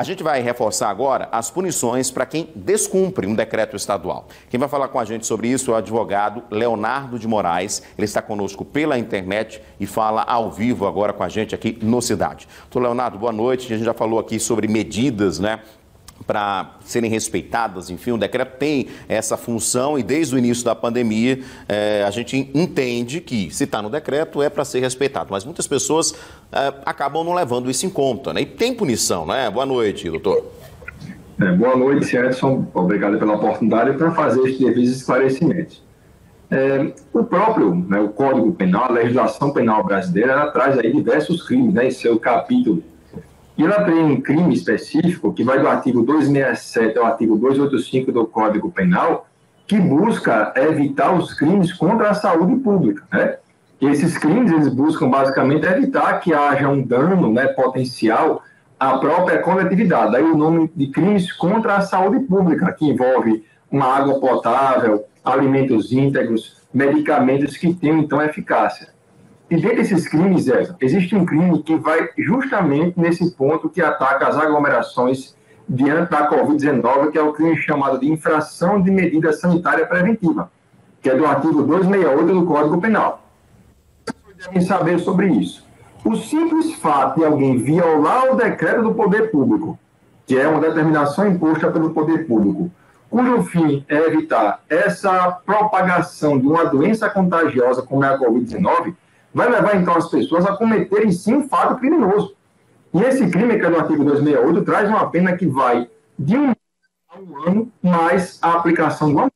A gente vai reforçar agora as punições para quem descumpre um decreto estadual. Quem vai falar com a gente sobre isso é o advogado Leonardo de Moraes. Ele está conosco pela internet e fala ao vivo agora com a gente aqui no Cidade. Doutor Leonardo, boa noite. A gente já falou aqui sobre medidas, né, para serem respeitadas. Enfim, o decreto tem essa função e desde o início da pandemia a gente entende que se está no decreto é para ser respeitado, mas muitas pessoas acabam não levando isso em conta, né? E tem punição, né? Boa noite, doutor. Boa noite, Edson. Obrigado pela oportunidade para fazer este devido esclarecimento. O próprio, né, o Código Penal, a legislação penal brasileira, ela traz aí diversos crimes, né, em seu capítulo. E ela tem um crime específico, que vai do artigo 267 ao artigo 285 do Código Penal, que busca evitar os crimes contra a saúde pública, né? E esses crimes, eles buscam basicamente evitar que haja um dano, né, potencial à própria coletividade. Daí o nome de crimes contra a saúde pública, que envolve uma água potável, alimentos íntegros, medicamentos que tenham, então, eficácia. E dentre esses crimes, existe um crime que vai justamente nesse ponto que ataca as aglomerações diante da Covid-19, que é o crime chamado de infração de medida sanitária preventiva, que é do artigo 268 do Código Penal. Vocês devem saber sobre isso. O simples fato de alguém violar o decreto do poder público, que é uma determinação imposta pelo poder público, cujo fim é evitar essa propagação de uma doença contagiosa como é a Covid-19, vai levar, então, as pessoas a cometerem, sim, um fato criminoso. E esse crime, que é no artigo 268, traz uma pena que vai de 1 a 1 ano, mais a aplicação do ano.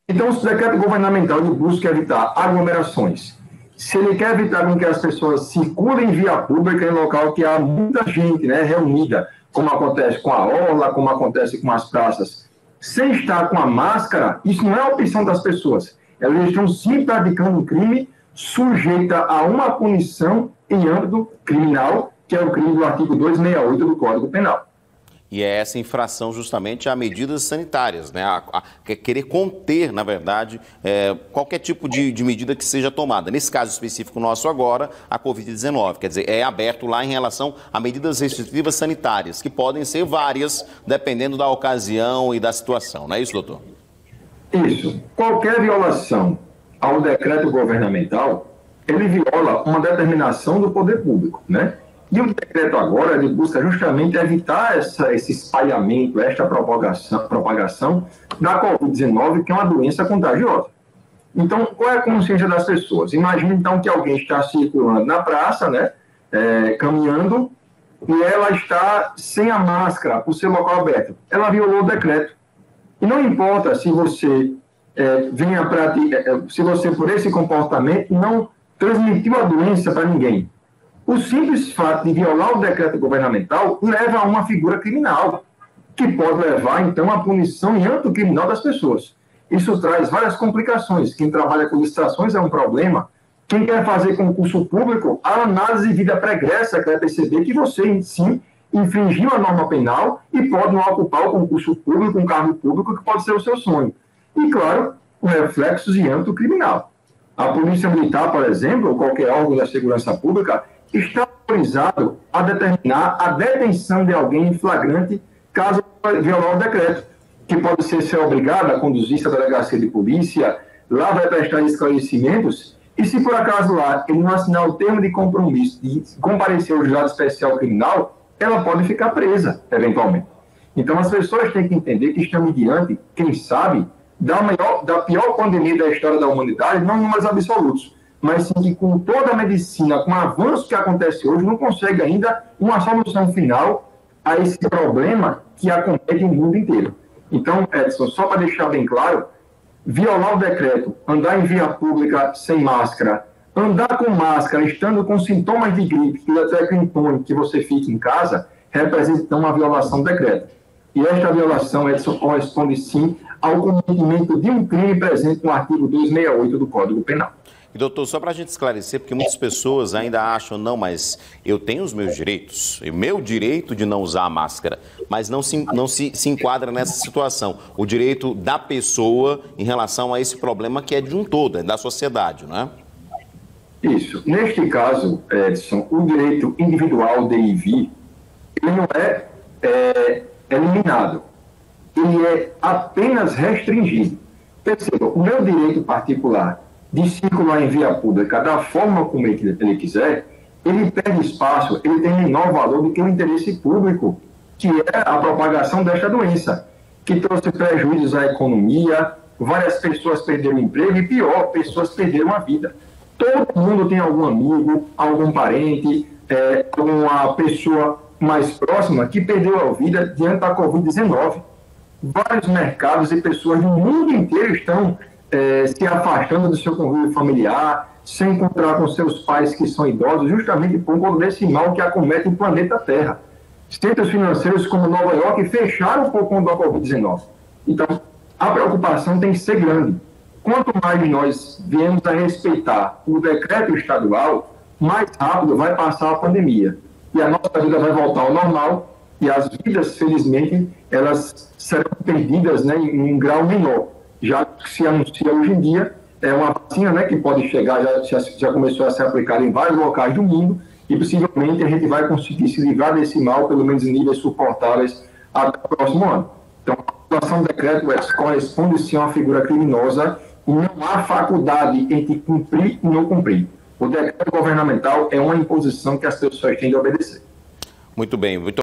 Então, o decreto governamental ele busca evitar aglomerações. Se ele quer evitar com que as pessoas circulem em via pública em local que há muita gente, né, reunida, como acontece com a orla, como acontece com as praças, sem estar com a máscara, isso não é a opção das pessoas. Elas estão sim praticando um crime sujeita a uma punição em âmbito criminal, que é o crime do artigo 268 do Código Penal. E é essa infração justamente a medidas sanitárias, né? Querer conter, na verdade, qualquer tipo de medida que seja tomada. Nesse caso específico nosso agora, a Covid-19. Quer dizer, é aberto lá em relação a medidas restritivas sanitárias, que podem ser várias, dependendo da ocasião e da situação. Não é isso, doutor? Isso. Qualquer violação ao decreto governamental, ele viola uma determinação do poder público, né? E o decreto agora, ele busca justamente evitar esse espalhamento, esta propagação da Covid-19, que é uma doença contagiosa. Então, qual é a consciência das pessoas? Imagine, então, que alguém está circulando na praça, né, caminhando, e ela está sem a máscara, por ser local aberto. Ela violou o decreto. E não importa se você se você, por esse comportamento, não transmitiu a doença para ninguém. O simples fato de violar o decreto governamental leva a uma figura criminal, que pode levar, então, à punição em âmbito criminal das pessoas. Isso traz várias complicações. Quem trabalha com licitações é um problema. Quem quer fazer concurso público, a análise de vida pregressa quer perceber que você, sim, infringiu a norma penal e pode não ocupar o concurso público, um cargo público, que pode ser o seu sonho. E, claro, com reflexos em âmbito criminal. A Polícia Militar, por exemplo, ou qualquer órgão da segurança pública, está autorizado a determinar a detenção de alguém em flagrante caso violar o decreto, que pode ser obrigado a conduzir-se à delegacia de polícia, lá vai prestar esclarecimentos, e se por acaso lá ele não assinar o termo de compromisso de comparecer ao juizado especial criminal, ela pode ficar presa, eventualmente. Então, as pessoas têm que entender que estamos diante, quem sabe, da pior pandemia da história da humanidade, não em números absolutos, mas sim que com toda a medicina, com o avanço que acontece hoje, não consegue ainda uma solução final a esse problema que acomete o mundo inteiro. Então, Edson, só para deixar bem claro, violar o decreto, andar em via pública sem máscara, andar com máscara, estando com sintomas de gripe, que o decreto impõe que você fique em casa, representa então uma violação do decreto. E esta violação, Edson, corresponde sim ao cometimento de um crime presente no artigo 268 do Código Penal. E, doutor, só para a gente esclarecer, porque muitas pessoas ainda acham, não, mas eu tenho os meus direitos, o meu direito de não usar a máscara, mas não se enquadra nessa situação. O direito da pessoa em relação a esse problema que é de um todo, é da sociedade, não é? Isso. Neste caso, Edson, o direito individual de ir e vir, ele não é eliminado. Ele é apenas restringido. Perceba, o meu direito particular de circular em via pública da forma como ele quiser, ele perde espaço, ele tem menor valor do que o interesse público, que é a propagação desta doença, que trouxe prejuízos à economia, várias pessoas perderam o emprego e, pior, pessoas perderam a vida. Todo mundo tem algum amigo, algum parente, alguma pessoa mais próxima que perdeu a vida diante da Covid-19. Vários mercados e pessoas do mundo inteiro estão se afastando do seu convívio familiar, sem encontrar com seus pais que são idosos, justamente por conta desse mal que acomete o planeta Terra. Centros financeiros como Nova York fecharam por conta da Covid-19. Então, a preocupação tem que ser grande. Quanto mais nós viemos a respeitar o decreto estadual, mais rápido vai passar a pandemia. E a nossa vida vai voltar ao normal e as vidas, felizmente, elas serão perdidas, né, em um grau menor. Já que se anuncia hoje em dia, é uma vacina, né, que pode chegar, já começou a ser aplicada em vários locais do mundo e possivelmente a gente vai conseguir se livrar desse mal, pelo menos em níveis suportáveis, até o próximo ano. Então, a aprovação do decreto corresponde sim a uma figura criminosa e não há faculdade entre cumprir e não cumprir. O decreto governamental é uma imposição que as pessoas têm de obedecer. Muito bem.